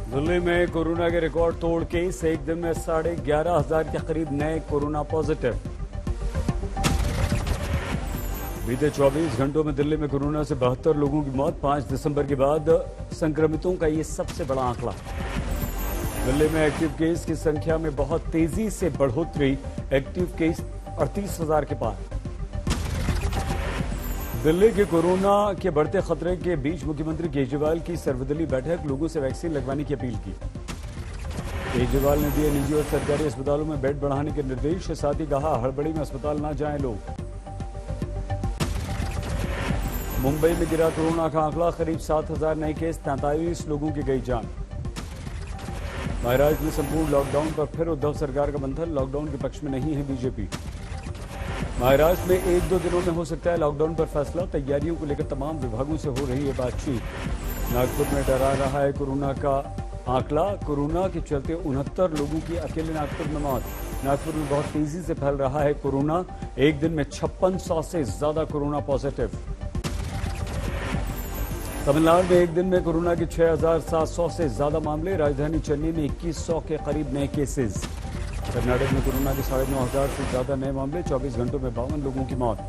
दिल्ली में कोरोना के रिकॉर्ड तोड़ केस, एक दिन में 11,500 के करीब नए कोरोना पॉजिटिव। बीते 24 घंटों में दिल्ली में कोरोना से 72 लोगों की मौत। 5 दिसंबर के बाद संक्रमितों का ये सबसे बड़ा आंकड़ा। दिल्ली में एक्टिव केस की संख्या में बहुत तेजी से बढ़ोतरी, एक्टिव केस 38,000 के पार। दिल्ली के कोरोना के बढ़ते खतरे के बीच मुख्यमंत्री केजरीवाल की सर्वदलीय बैठक, लोगों से वैक्सीन लगवाने की अपील की। केजरीवाल ने दिए निजी और सरकारी अस्पतालों में बेड बढ़ाने के निर्देश, साथ ही कहा हड़बड़ी में अस्पताल न जाएं लोग। मुंबई में गिरा कोरोना का आंकड़ा, करीब 7,000 नए केस, 43 लोगों की गई जान। महाराष्ट्र में संपूर्ण लॉकडाउन पर फिर उद्धव सरकार का मंथन, लॉकडाउन के पक्ष में नहीं है बीजेपी। महाराष्ट्र में 1-2 दिनों में हो सकता है लॉकडाउन पर फैसला, तैयारियों को लेकर तमाम विभागों से हो रही है बातचीत। नागपुर में डरा रहा है कोरोना का आंकड़ा, कोरोना के चलते 69 लोगों की अकेले नागपुर में मौत। नागपुर में बहुत तेजी से फैल रहा है कोरोना, एक दिन में 5600 से ज्यादा कोरोना पॉजिटिव। तमिलनाडु में एक दिन में कोरोना के 6,700 से ज्यादा मामले, राजधानी चेन्नई में 2100 के करीब नए केसेस। कर्नाटक में कोरोना के 9,500 से ज्यादा नए मामले, 24 घंटों में 52 लोगों की मौत।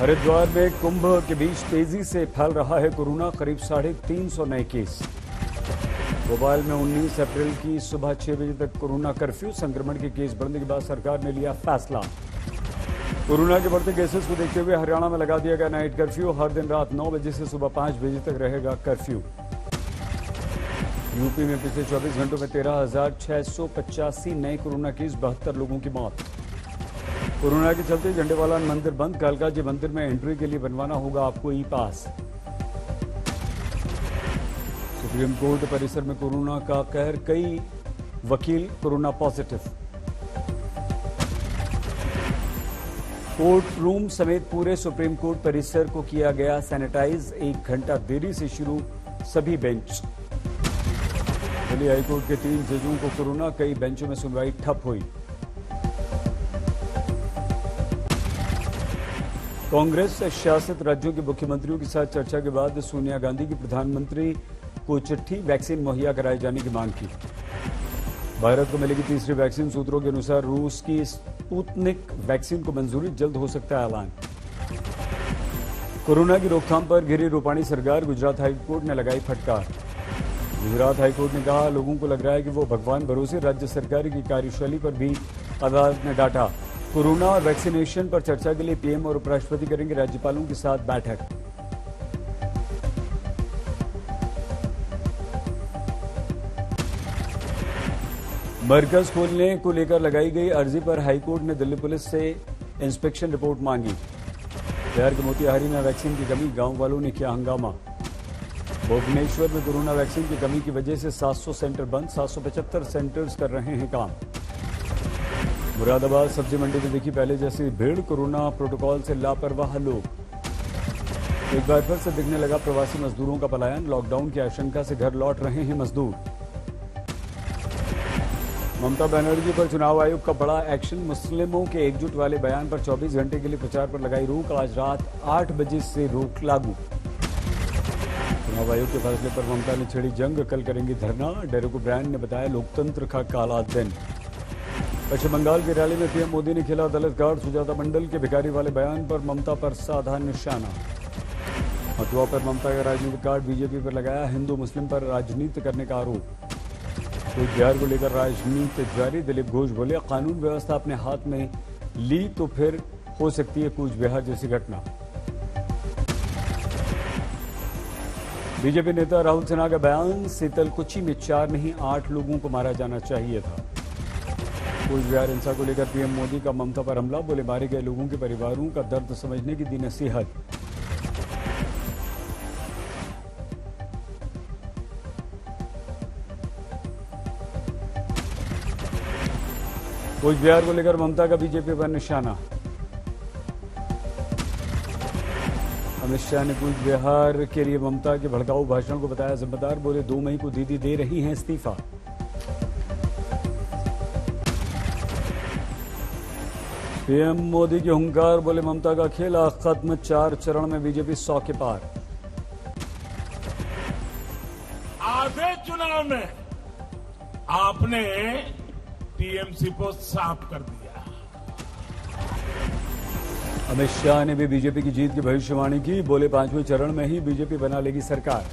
हरिद्वार में कुंभ के बीच तेजी से फैल रहा है कोरोना, करीब 350 नए केस। भोपाल में 19 अप्रैल की सुबह 6 बजे तक कोरोना कर्फ्यू, संक्रमण के केस बढ़ने के बाद सरकार ने लिया फैसला। कोरोना के बढ़ते केसेस को देखते हुए हरियाणा में लगा दिया गया नाइट कर्फ्यू, हर दिन रात 9 बजे से सुबह 5 बजे तक रहेगा कर्फ्यू। यूपी में पिछले 24 घंटों में 13,685 नए कोरोना केस, 72 लोगों की मौत। कोरोना के चलते झंडेवाला मंदिर बंद, कालका जी मंदिर में एंट्री के लिए बनवाना होगा आपको ई पास। सुप्रीम कोर्ट परिसर में कोरोना का कहर, कई वकील कोरोना पॉजिटिव। कोर्ट रूम समेत पूरे सुप्रीम कोर्ट परिसर को किया गया सैनिटाइज, 1 घंटा देरी से शुरू सभी बेंच। दिल्ली हाईकोर्ट के 3 जजों को कोरोना, कई बेंचों में सुनवाई ठप हुई। कांग्रेस शासित राज्यों के मुख्यमंत्रियों के साथ चर्चा के बाद सोनिया गांधी की प्रधानमंत्री को चिट्ठी, वैक्सीन मुहैया कराए जाने की मांग की। भारत को मिलेगी तीसरी वैक्सीन, सूत्रों के अनुसार रूस की स्पुतनिक वैक्सीन को मंजूरी, जल्द हो सकता है ऐलान। कोरोना की रोकथाम पर घिरी रूपाणी सरकार, गुजरात हाईकोर्ट ने लगाई फटकार। गुजरात हाईकोर्ट ने कहा लोगों को लग रहा है कि वो भगवान भरोसे, राज्य सरकार की कार्यशैली पर भी अदालत ने डांटा। कोरोना और वैक्सीनेशन पर चर्चा के लिए पीएम और उपराष्ट्रपति करेंगे राज्यपालों के साथ बैठक। मरकज खोलने को लेकर लगाई गई अर्जी पर हाईकोर्ट ने दिल्ली पुलिस से इंस्पेक्शन रिपोर्ट मांगी। बिहार के मोतिहारी में वैक्सीन की कमी, गांव वालों ने किया हंगामा। भुवनेश्वर में कोरोना वैक्सीन की कमी की वजह से 700 सेंटर बंद, 775 सेंटर्स कर रहे हैं काम। मुरादाबाद सब्जी मंडी में देखी पहले जैसी भीड़, कोरोना प्रोटोकॉल से लापरवाह लोग। एक बार फिर से दिखने लगा प्रवासी मजदूरों का पलायन, लॉकडाउन की आशंका से घर लौट रहे हैं मजदूर। ममता बनर्जी पर चुनाव आयोग का बड़ा एक्शन, मुस्लिमों के एकजुट वाले बयान पर 24 घंटे के लिए प्रचार पर लगाई रोक, आज रात 8 बजे से रोक लागू। चुनाव आयोग के फैसले पर ममता ने छेड़ी जंग, कल करेंगी धरना, डेरेक ओब्रायन ने बताया लोकतंत्र का काला दिन। पश्चिम बंगाल की रैली में पीएम मोदी ने खेला अदालत कार्ड, सुजाता मंडल के भिखारी वाले बयान पर ममता पर साधा निशाना। मथुरा पर ममता का राजनीतिक कार्ड बीजेपी पर लगाया, हिंदू मुस्लिम पर राजनीति करने का आरोप। कूच बिहार को लेकर राजनीति जारी, दिलीप घोष बोले कानून व्यवस्था अपने हाथ में ली तो फिर हो सकती है कूच बिहार जैसी घटना। बीजेपी नेता राहुल सिन्हा का बयान, सीतलकुची में 4 नहीं 8 लोगों को मारा जाना चाहिए था। कूच बिहार हिंसा को लेकर पीएम मोदी का ममता पर हमला, बोले मारे गए लोगों के परिवारों का दर्द समझने की दी नसीहत। कूच बिहार को लेकर ममता का बीजेपी पर निशाना। अमित शाह ने कूच बिहार के लिए ममता के भड़काऊ भाषण को बताया जिम्मेदार, बोले 2 मई को दीदी दे रही हैं इस्तीफा। पीएम मोदी की हुंकार, बोले ममता का खेला खत्म, 4 चरण में बीजेपी 100 के पार। आधे चुनाव में आपने टीएमसी को साफ कर दिया। अमित शाह ने भी बीजेपी की जीत की भविष्यवाणी की। बोले 5वें चरण में ही बीजेपी बना लेगी सरकार।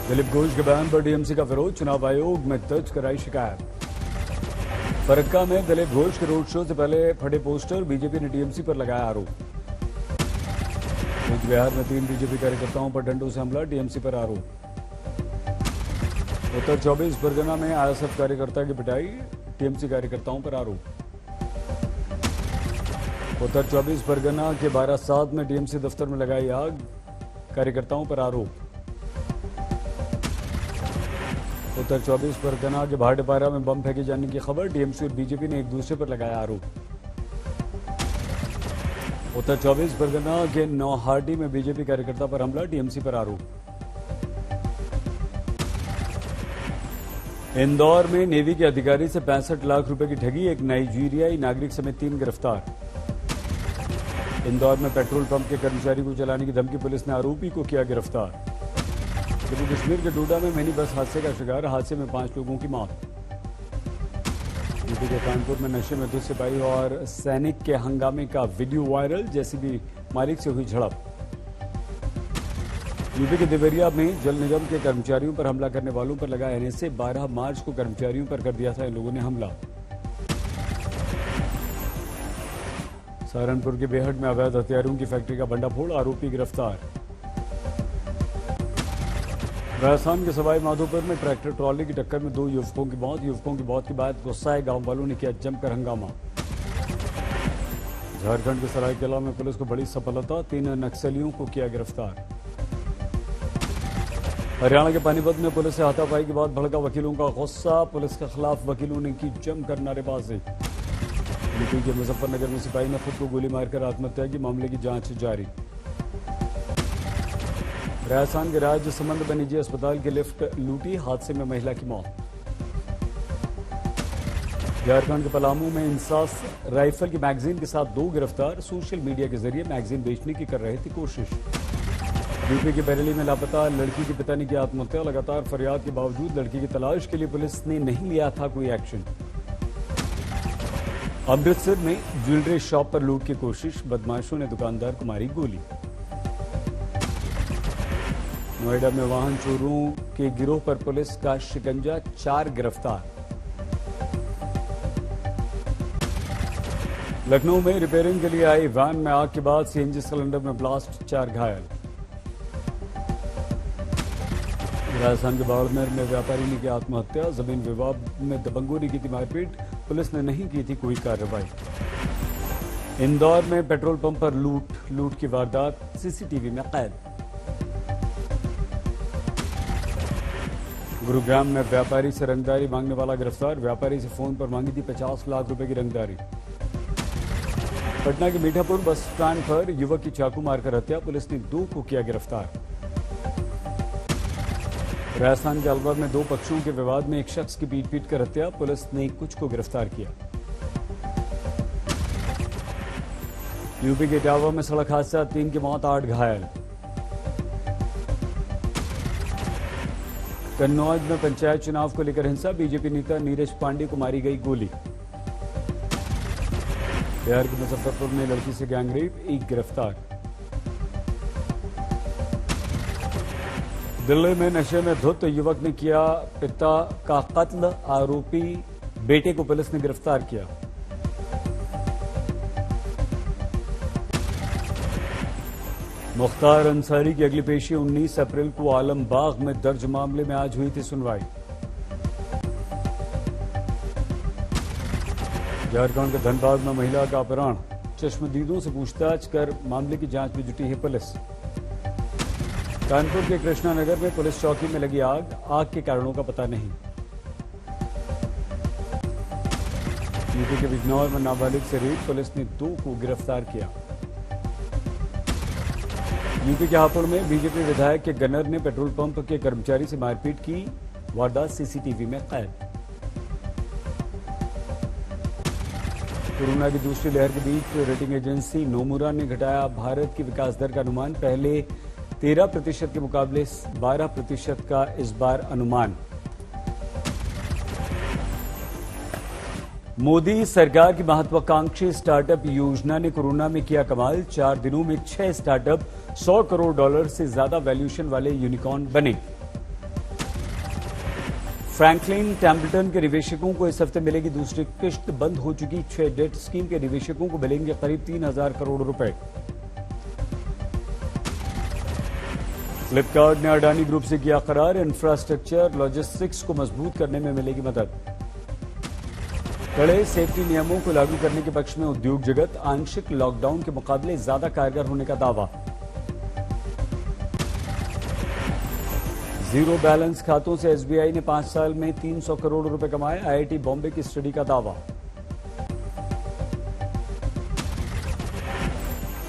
दिलीप घोष के बयान पर टीएमसी का विरोध। चुनाव आयोग में दर्ज कराई शिकायत। फरक्का में दिलीप घोष के रोड शो से पहले फटे पोस्टर। बीजेपी ने टीएमसी पर लगाया आरोप। कूच बिहार में 3 बीजेपी कार्यकर्ताओं पर डंडों से हमला। टीएमसी पर आरोप। उत्तर 24 परगना में आरएसएफ कार्यकर्ता की पिटाई। टीएमसी कार्यकर्ताओं पर आरोप। उत्तर 24 परगना के बारासात में टीएमसी दफ्तर में लगाई आग। कार्यकर्ताओं पर आरोप। उत्तर 24 परगना के भाटपारा में बम फेंके जाने की खबर। टीएमसी और बीजेपी ने एक दूसरे पर लगाया आरोप। उत्तर 24 परगना के नौहाटी में बीजेपी कार्यकर्ता पर हमला। टीएमसी पर आरोप। इंदौर में नेवी के अधिकारी से 65 लाख रुपए की ठगी। एक नाइजीरियाई नागरिक समेत 3 गिरफ्तार। इंदौर में पेट्रोल पंप के कर्मचारी को जलाने की धमकी। पुलिस ने आरोपी को किया गिरफ्तार। जम्मू कश्मीर के डोडा में मिनी बस हादसे का शिकार। हादसे में 5 लोगों की मौत। यूपी के कानपुर में नशे में धुत सिपाही और सैनिक के हंगामे का वीडियो वायरल। जेसीबी मालिक से हुई झड़प। यूपी के देवरिया में जल निगम के कर्मचारियों पर हमला करने वालों पर लगा एनएसए। 12 मार्च को कर्मचारियों पर कर दिया था इन लोगों ने हमला। सहारनपुर के बेहट में अवैध हथियारों की फैक्ट्री का भंडाफोड़। आरोपी गिरफ्तार। राजस्थान के सवाई माधोपुर में ट्रैक्टर ट्रॉली की टक्कर में 2 युवकों की मौत। युवकों की मौत के बाद गुस्साए गांव वालों ने किया जमकर हंगामा। झारखंड के सरायकेला में पुलिस को बड़ी सफलता। 3 नक्सलियों को किया गिरफ्तार। हरियाणा के पानीपत में पुलिस से हाथापाई के बाद भड़का वकीलों का गुस्सा। पुलिस के खिलाफ वकीलों ने की जमकर नारेबाजी। यूपी के मुजफ्फरनगर में सिपाही ने खुद को गोली मारकर आत्महत्या की। मामले की जांच जारी। राजस्थान के राजसमंद में निजी अस्पताल की लिफ्ट लूटी। हादसे में महिला की मौत। झारखंड के पलामू में इंसास राइफल की मैगजीन के साथ 2 गिरफ्तार। सोशल मीडिया के जरिए मैगजीन बेचने की कर रहे थे कोशिश। यूपी के बरेली में लापता लड़की के पिता ने की आत्महत्या। लगातार फरियाद के बावजूद लड़की की तलाश के लिए पुलिस ने नहीं लिया था कोई एक्शन। अमृतसर में ज्वेलरी शॉप पर लूट की कोशिश। बदमाशों ने दुकानदार को मारी गोली। नोएडा में वाहन चोरों के गिरोह पर पुलिस का शिकंजा। 4 गिरफ्तार। लखनऊ में रिपेयरिंग के लिए आई वैन में आग के बाद सीएनजी सिलेंडर में ब्लास्ट। 4 घायल। राजस्थान के बाड़मेर में व्यापारी ने की आत्महत्या। जमीन विवाद में दबंगों ने की थी मारपीट। पुलिस ने नहीं की थी कोई कार्रवाई। इंदौर में पेट्रोल पंप पर लूट की वारदात सीसीटीवी में कैद। गुरुग्राम में व्यापारी से रंगदारी मांगने वाला गिरफ्तार। व्यापारी से फोन पर मांगी थी 50 लाख रुपए की रंगदारी। पटना के मीठापुर बस स्टैंड पर युवक की चाकू मारकर हत्या। पुलिस ने 2 को किया गिरफ्तार। राजस्थान के अलवर में 2 पक्षों के विवाद में एक शख्स की पीट कर हत्या। पुलिस ने कुछ को गिरफ्तार किया। यूपी के इटावा में सड़क हादसा। 3 की मौत, 8 घायल। कन्नौज में पंचायत चुनाव को लेकर हिंसा। बीजेपी नेता नीरज पांडे को मारी गई गोली। बिहार के मुजफ्फरपुर में लड़की से गैंगरेप, 1 गिरफ्तार। दिल्ली में नशे में धुत युवक ने किया पिता का कत्ल। आरोपी बेटे को पुलिस ने गिरफ्तार किया। मुख्तार अंसारी की अगली पेशी 19 अप्रैल को आलमबाग में दर्ज मामले में आज हुई थी सुनवाई। झारखंड के धनबाद में महिला का अपहरण। चश्मदीदों से पूछताछ कर मामले की जांच में जुटी है पुलिस। कानपुर के कृष्णानगर में पुलिस चौकी में लगी आग। आग के कारणों का पता नहीं। यूपी के बिजनौर में नाबालिग से रेप। पुलिस ने 2 को गिरफ्तार किया। यूपी के हापुड़ में बीजेपी विधायक के गनर ने पेट्रोल पंप के कर्मचारी से मारपीट की। वारदात सीसीटीवी में कैद। कोरोना की दूसरी लहर के बीच रेटिंग एजेंसी नोमुरा ने घटाया भारत की विकास दर का अनुमान। पहले 13% के मुकाबले 12% का इस बार अनुमान। मोदी सरकार की महत्वाकांक्षी स्टार्टअप योजना ने कोरोना में किया कमाल। 4 दिनों में 6 स्टार्टअप $100 करोड़ से ज्यादा वैल्यूएशन वाले यूनिकॉर्न बने। फ्रैंकलिन टेम्पल्टन के निवेशकों को इस हफ्ते मिलेगी दूसरी किश्त। बंद हो चुकी 6 डेट स्कीम के निवेशकों को मिलेंगे करीब 3,000 करोड़ रुपए। फ्लिपकार्ट ने अडानी ग्रुप से किया करार। इंफ्रास्ट्रक्चर लॉजिस्टिक्स को मजबूत करने में मिलेगी मदद। कड़े सेफ्टी नियमों को लागू करने के पक्ष में उद्योग जगत। आंशिक लॉकडाउन के मुकाबले ज्यादा कारगर होने का दावा। जीरो बैलेंस खातों से एसबीआई ने 5 साल में 300 करोड़ रुपए कमाए। आईआईटी बॉम्बे की स्टडी का दावा।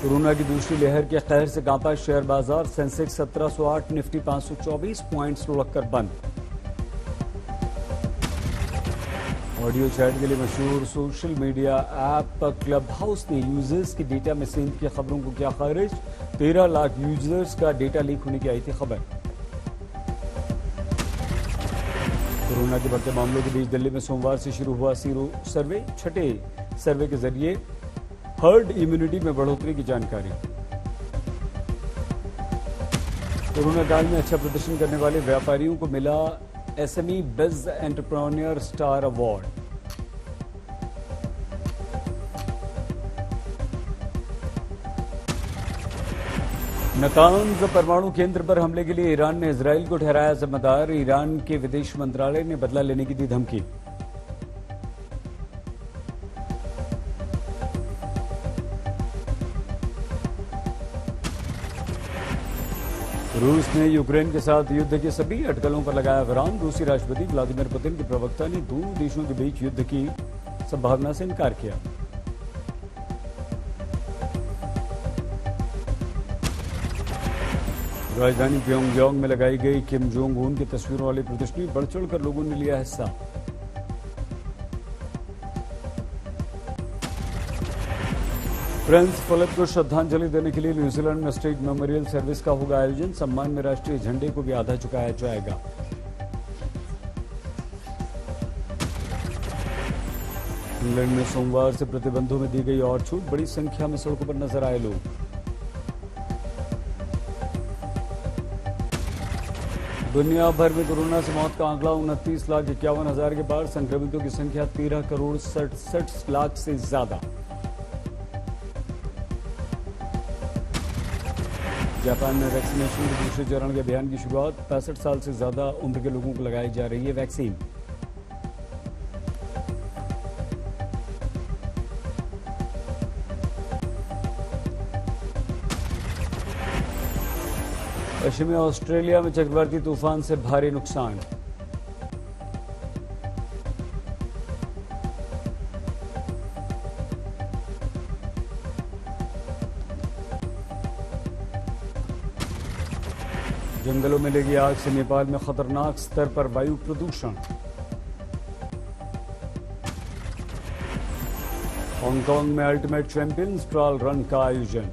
कोरोना की दूसरी लहर के कहर से कांपा शेयर बाजार। सेंसेक्स 1708, निफ्टी 524 पॉइंट्स लुढ़ककर बंद। ऑडियो चैट के लिए मशहूर social media app club house ने यूजर्स की डेटा में सेंध की खबरों को किया खारिज। 13 लाख यूजर्स का डेटा लीक होने की आई थी खबर। कोरोना के बढ़ते मामलों के बीच दिल्ली में सोमवार से शुरू हुआ सीरो सर्वे। छठे सर्वे के जरिए हर्ड इम्यूनिटी में बढ़ोतरी की जानकारी। कोरोना काल में अच्छा प्रदर्शन करने वाले व्यापारियों को मिला एसएमई बिज एंटरप्रेन्योर स्टार अवार्ड। नतांज परमाणु केंद्र पर हमले के लिए ईरान ने इजरायल को ठहराया जिम्मेदार। ईरान के विदेश मंत्रालय ने बदला लेने की दी धमकी। रूस ने यूक्रेन के साथ युद्ध की सभी अटकलों पर लगाया विराम। रूसी राष्ट्रपति व्लादिमीर पुतिन के प्रवक्ता ने दोनों देशों के बीच युद्ध की संभावना से इनकार किया। राजधानी प्योंगयांग में लगाई गई किम जोंग उन की तस्वीरों वाली प्रदर्शनी। बढ़ चढ़कर लोगों ने लिया हिस्सा। प्रिंस फिलिप को श्रद्धांजलि देने के लिए न्यूजीलैंड में स्टेट मेमोरियल सर्विस का होगा आयोजन। सम्मान में राष्ट्रीय झंडे को भी आधा झुकाया जाएगा। इंग्लैंड में सोमवार से प्रतिबंधों में दी गई और छूट। बड़ी संख्या में सड़कों पर नजर आए लोग। दुनिया भर में कोरोना से मौत का आंकड़ा 29,51,000 के पार। संक्रमितों की संख्या 13,67,00,000 से ज्यादा। जापान में वैक्सीनेशन के दूसरे चरण के अभियान की शुरुआत। 65 साल से ज्यादा उम्र के लोगों को लगाई जा रही है वैक्सीन। पश्चिमी ऑस्ट्रेलिया में चक्रवाती तूफान से भारी नुकसान। जंगलों में लगी आग से नेपाल में खतरनाक स्तर पर वायु प्रदूषण। हांगकांग में अल्टीमेट चैंपियंस ट्रायल रन का आयोजन।